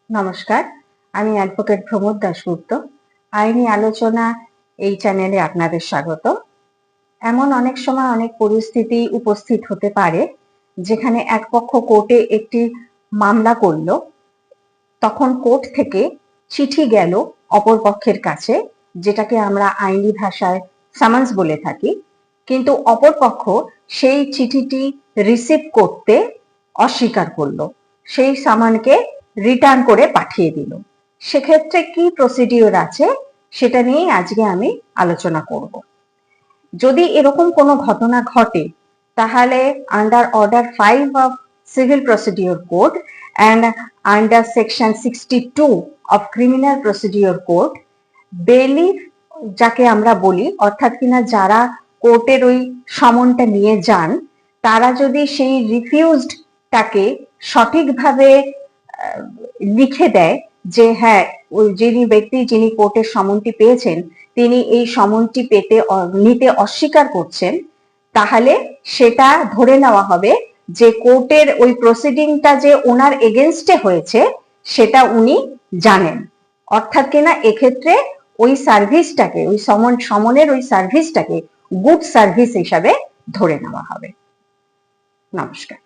নমস্কার, আমি অ্যাডভোকেট প্রমোদ দাশগুপ্ত। আইনি আলোচনা এই চ্যানেলে আপনাদের স্বাগত। এমন অনেক সময় অনেক পরিস্থিতি উপস্থিত হতে পারে যেখানে এক পক্ষ কোর্টে একটি মামলা করলো, তখন কোর্ট থেকে চিঠি গেল অপর পক্ষের কাছে, যেটাকে আমরা আইনি ভাষায় সামান্স বলে থাকি, কিন্তু অপর পক্ষ সেই চিঠিটি রিসিভ করতে অস্বীকার করলো, সেই সামানকে রিটার্ন করে পাঠিয়ে দিল। সেক্ষেত্রে কি প্রসিডিওর আছে সেটা নিয়েই আজকে আমি আলোচনা করব। যদি এরকম কোনো ঘটনা ঘটে তাহলে under order 5 of civil procedure code and under section 62 of criminal procedure code, bailiff যাকে আমরা বলি, অর্থাৎ কিনা যারা কোর্টের ওই সমনটা নিয়ে যান, তারা যদি সেই রিফিউজডটাকে সঠিকভাবে লিখে দেয় যে হ্যাঁ, ওই যিনি কোর্টের সমনটি পেয়েছেন তিনি এই সমনটি নিতে অস্বীকার করছেন, তাহলে সেটা ধরে নেওয়া হবে যে কোর্টের ওই প্রসিডিংটা যে ওনার এগেনস্টে হয়েছে সেটা উনি জানেন। অর্থাৎ কিনা এক্ষেত্রে ওই সার্ভিসটাকে, ওই সমনের ওই সার্ভিসটাকে গুড সার্ভিস হিসাবে ধরে নেওয়া হবে। নমস্কার।